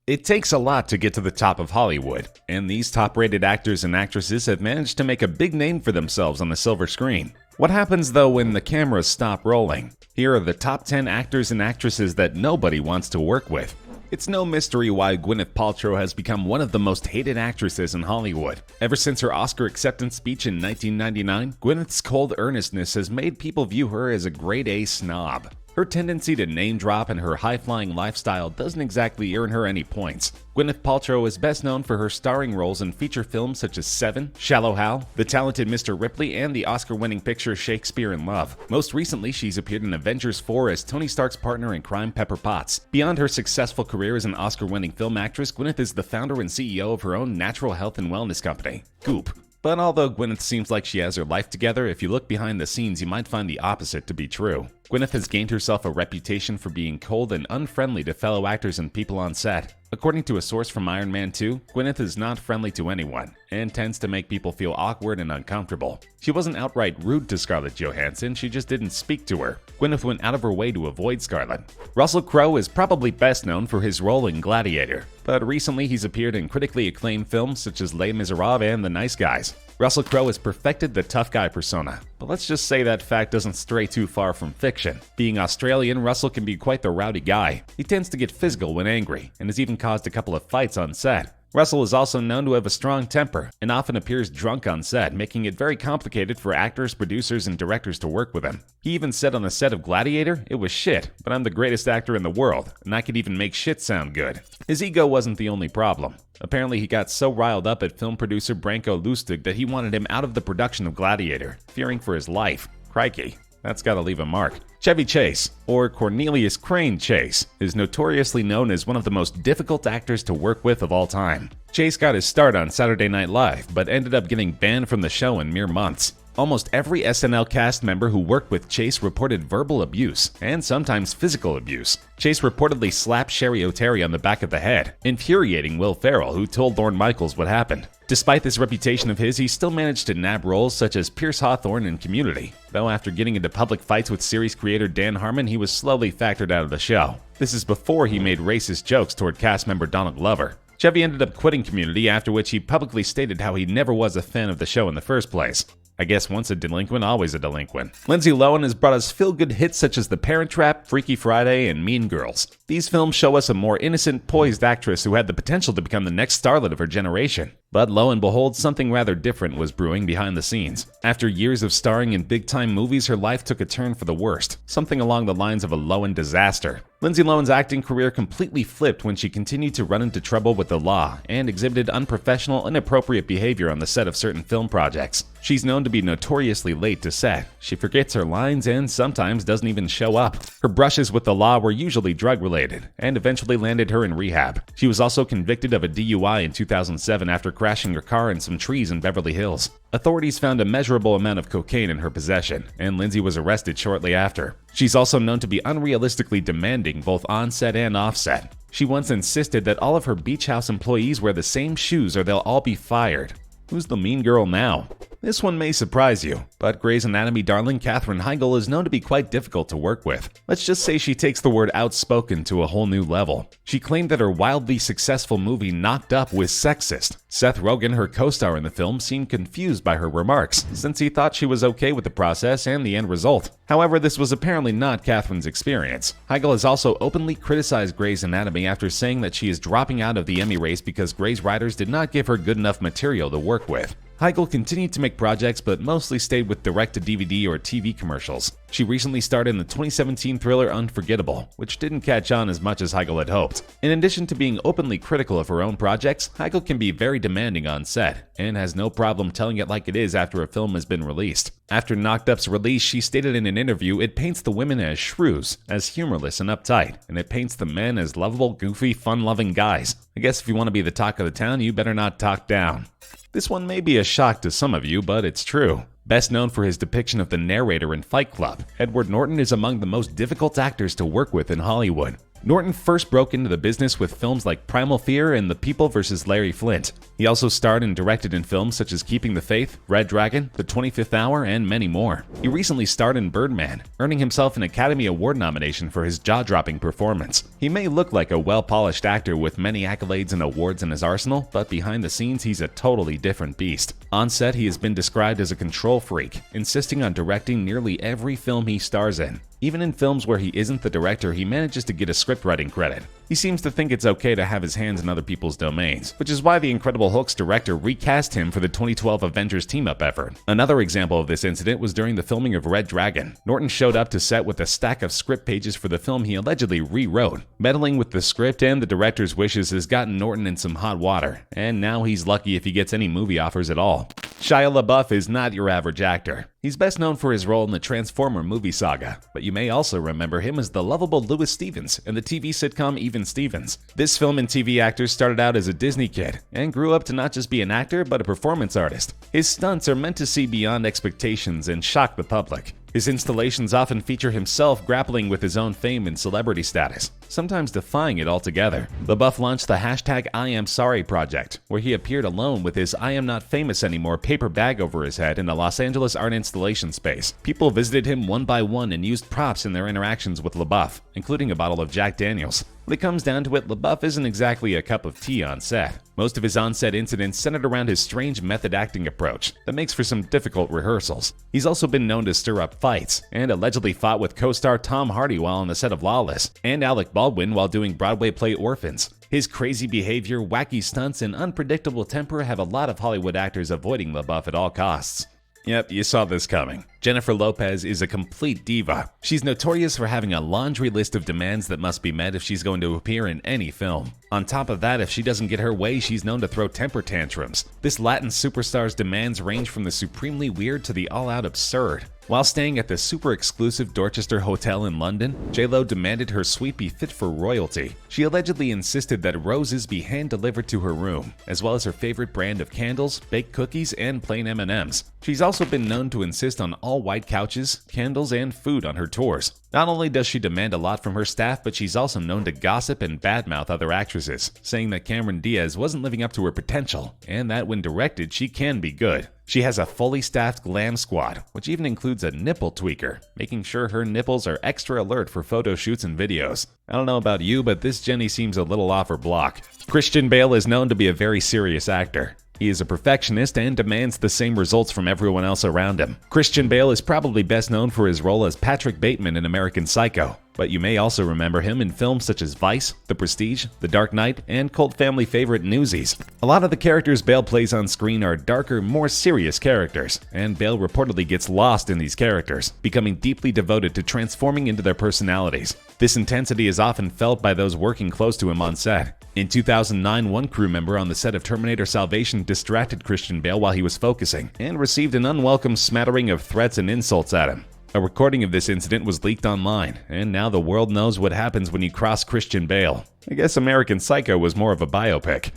It takes a lot to get to the top of Hollywood, and these top-rated actors and actresses have managed to make a big name for themselves on the silver screen. What happens though when the cameras stop rolling? Here are the top 10 actors and actresses that nobody wants to work with. It's no mystery why Gwyneth Paltrow has become one of the most hated actresses in Hollywood. Ever since her Oscar acceptance speech in 1999, Gwyneth's cold earnestness has made people view her as a grade-A snob. Her tendency to name-drop and her high-flying lifestyle doesn't exactly earn her any points. Gwyneth Paltrow is best known for her starring roles in feature films such as Seven, Shallow Hal, The Talented Mr. Ripley, and the Oscar-winning picture Shakespeare in Love. Most recently, she's appeared in Avengers 4 as Tony Stark's partner in crime Pepper Potts. Beyond her successful career as an Oscar-winning film actress, Gwyneth is the founder and CEO of her own natural health and wellness company, Goop. But although Gwyneth seems like she has her life together, if you look behind the scenes, you might find the opposite to be true. Gwyneth has gained herself a reputation for being cold and unfriendly to fellow actors and people on set. According to a source from Iron Man 2, Gwyneth is not friendly to anyone, and tends to make people feel awkward and uncomfortable. She wasn't outright rude to Scarlett Johansson, she just didn't speak to her. Gwyneth went out of her way to avoid Scarlett. Russell Crowe is probably best known for his role in Gladiator, but recently he's appeared in critically acclaimed films such as Les Miserables and The Nice Guys. Russell Crowe has perfected the tough guy persona, but let's just say that fact doesn't stray too far from fiction. Being Australian, Russell can be quite the rowdy guy. He tends to get physical when angry, and has even caused a couple of fights on set. Russell is also known to have a strong temper, and often appears drunk on set, making it very complicated for actors, producers, and directors to work with him. He even said on the set of Gladiator, "It was shit, but I'm the greatest actor in the world, and I could even make shit sound good." His ego wasn't the only problem. Apparently he got so riled up at film producer Branko Lustig that he wanted him out of the production of Gladiator, fearing for his life. Crikey, that's gotta leave a mark. Chevy Chase, or Cornelius Crane Chase, is notoriously known as one of the most difficult actors to work with of all time. Chase got his start on Saturday Night Live, but ended up getting banned from the show in mere months. Almost every SNL cast member who worked with Chase reported verbal abuse, and sometimes physical abuse. Chase reportedly slapped Sherry O'Terry on the back of the head, infuriating Will Ferrell, who told Lorne Michaels what happened. Despite this reputation of his, he still managed to nab roles such as Pierce Hawthorne in Community, though after getting into public fights with series creator Dan Harmon, he was slowly factored out of the show. This is before he made racist jokes toward cast member Donald Glover. Chevy ended up quitting Community, after which he publicly stated how he never was a fan of the show in the first place. I guess once a delinquent, always a delinquent. Lindsay Lohan has brought us feel-good hits such as The Parent Trap, Freaky Friday, and Mean Girls. These films show us a more innocent, poised actress who had the potential to become the next starlet of her generation. But lo and behold, something rather different was brewing behind the scenes. After years of starring in big-time movies, her life took a turn for the worst, something along the lines of a Lohan disaster. Lindsay Lohan's acting career completely flipped when she continued to run into trouble with the law and exhibited unprofessional, inappropriate behavior on the set of certain film projects. She's known to be notoriously late to set. She forgets her lines and sometimes doesn't even show up. Her brushes with the law were usually drug-related and eventually landed her in rehab. She was also convicted of a DUI in 2007 after crashing her car in some trees in Beverly Hills. Authorities found a measurable amount of cocaine in her possession, and Lindsay was arrested shortly after. She's also known to be unrealistically demanding both on-set and off-set. She once insisted that all of her beach house employees wear the same shoes or they'll all be fired. Who's the mean girl now? This one may surprise you, but Grey's Anatomy darling Katherine Heigl is known to be quite difficult to work with. Let's just say she takes the word outspoken to a whole new level. She claimed that her wildly successful movie Knocked Up was sexist. Seth Rogen, her co-star in the film, seemed confused by her remarks, since he thought she was okay with the process and the end result. However, this was apparently not Katherine's experience. Heigl has also openly criticized Grey's Anatomy after saying that she is dropping out of the Emmy race because Grey's writers did not give her good enough material to work with. Heigl continued to make projects but mostly stayed with direct-to-DVD or TV commercials. She recently starred in the 2017 thriller Unforgettable, which didn't catch on as much as Heigl had hoped. In addition to being openly critical of her own projects, Heigl can be very demanding on set, and has no problem telling it like it is after a film has been released. After Knocked Up's release, she stated in an interview, "It paints the women as shrews, as humorless and uptight, and it paints the men as lovable, goofy, fun-loving guys. I guess if you want to be the talk of the town, you better not talk down." This one may be a shock to some of you, but it's true. Best known for his depiction of the narrator in Fight Club, Edward Norton is among the most difficult actors to work with in Hollywood. Norton first broke into the business with films like Primal Fear and The People vs. Larry Flint. He also starred and directed in films such as Keeping the Faith, Red Dragon, The 25th Hour, and many more. He recently starred in Birdman, earning himself an Academy Award nomination for his jaw-dropping performance. He may look like a well-polished actor with many accolades and awards in his arsenal, but behind the scenes he's a totally different beast. On set, he has been described as a control freak, insisting on directing nearly every film he stars in. Even in films where he isn't the director, he manages to get a scriptwriting credit. He seems to think it's okay to have his hands in other people's domains, which is why the Incredible Hulk's director recast him for the 2012 Avengers team-up effort. Another example of this incident was during the filming of Red Dragon. Norton showed up to set with a stack of script pages for the film he allegedly rewrote. Meddling with the script and the director's wishes has gotten Norton in some hot water, and now he's lucky if he gets any movie offers at all. Shia LaBeouf is not your average actor. He's best known for his role in the Transformer movie saga, but you may also remember him as the lovable Louis Stevens in the TV sitcom Even Stevens. This film and TV actor started out as a Disney kid and grew up to not just be an actor but a performance artist. His stunts are meant to see beyond expectations and shock the public. His installations often feature himself grappling with his own fame and celebrity status, sometimes defying it altogether. LaBeouf launched the #IamSorry project, where he appeared alone with his I Am Not Famous Anymore paper bag over his head in a Los Angeles art installation space. People visited him one by one and used props in their interactions with LaBeouf, including a bottle of Jack Daniels. When it comes down to it, LaBeouf isn't exactly a cup of tea on set. Most of his on-set incidents centered around his strange method acting approach that makes for some difficult rehearsals. He's also been known to stir up fights, and allegedly fought with co-star Tom Hardy while on the set of Lawless, and Alec Baldwin while doing Broadway play Orphans. His crazy behavior, wacky stunts, and unpredictable temper have a lot of Hollywood actors avoiding LaBeouf at all costs. Yep, you saw this coming. Jennifer Lopez is a complete diva. She's notorious for having a laundry list of demands that must be met if she's going to appear in any film. On top of that, if she doesn't get her way, she's known to throw temper tantrums. This Latin superstar's demands range from the supremely weird to the all-out absurd. While staying at the super exclusive Dorchester Hotel in London, J.Lo demanded her suite be fit for royalty. She allegedly insisted that roses be hand-delivered to her room, as well as her favorite brand of candles, baked cookies, and plain M&Ms. She's also been known to insist on all white couches, candles, and food on her tours. Not only does she demand a lot from her staff, but she's also known to gossip and badmouth other actresses, saying that Cameron Diaz wasn't living up to her potential, and that when directed, she can be good. She has a fully staffed glam squad, which even includes a nipple tweaker, making sure her nipples are extra alert for photo shoots and videos. I don't know about you, but this Jenny seems a little off her block. Christian Bale is known to be a very serious actor. He is a perfectionist and demands the same results from everyone else around him. Christian Bale is probably best known for his role as Patrick Bateman in American Psycho, but you may also remember him in films such as Vice, The Prestige, The Dark Knight, and cult family favorite Newsies. A lot of the characters Bale plays on screen are darker, more serious characters, and Bale reportedly gets lost in these characters, becoming deeply devoted to transforming into their personalities. This intensity is often felt by those working close to him on set. In 2009, one crew member on the set of Terminator Salvation distracted Christian Bale while he was focusing, and received an unwelcome smattering of threats and insults at him. A recording of this incident was leaked online, and now the world knows what happens when you cross Christian Bale. I guess American Psycho was more of a biopic.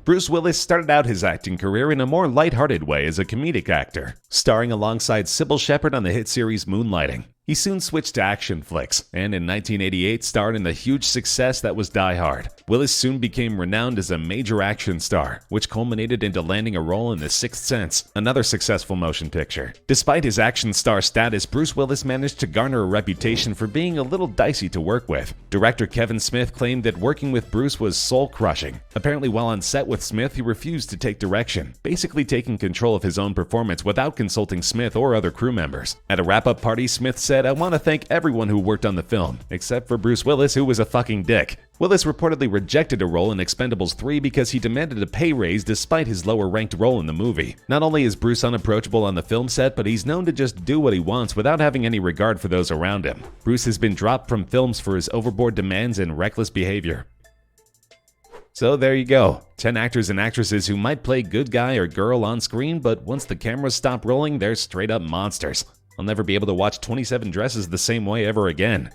Bruce Willis started out his acting career in a more lighthearted way as a comedic actor, starring alongside Sybil Shepherd on the hit series Moonlighting. He soon switched to action flicks, and in 1988 starred in the huge success that was Die Hard. Willis soon became renowned as a major action star, which culminated into landing a role in The Sixth Sense, another successful motion picture. Despite his action star status, Bruce Willis managed to garner a reputation for being a little dicey to work with. Director Kevin Smith claimed that working with Bruce was soul-crushing. Apparently, while on set with Smith, he refused to take direction, basically taking control of his own performance without consulting Smith or other crew members. At a wrap-up party, Smith said, "I want to thank everyone who worked on the film, except for Bruce Willis, who was a fucking dick." Willis reportedly rejected a role in Expendables 3 because he demanded a pay raise despite his lower-ranked role in the movie. Not only is Bruce unapproachable on the film set, but he's known to just do what he wants without having any regard for those around him. Bruce has been dropped from films for his overboard demands and reckless behavior. So there you go, 10 actors and actresses who might play good guy or girl on screen, but once the cameras stop rolling, they're straight up monsters. I'll never be able to watch 27 Dresses the same way ever again.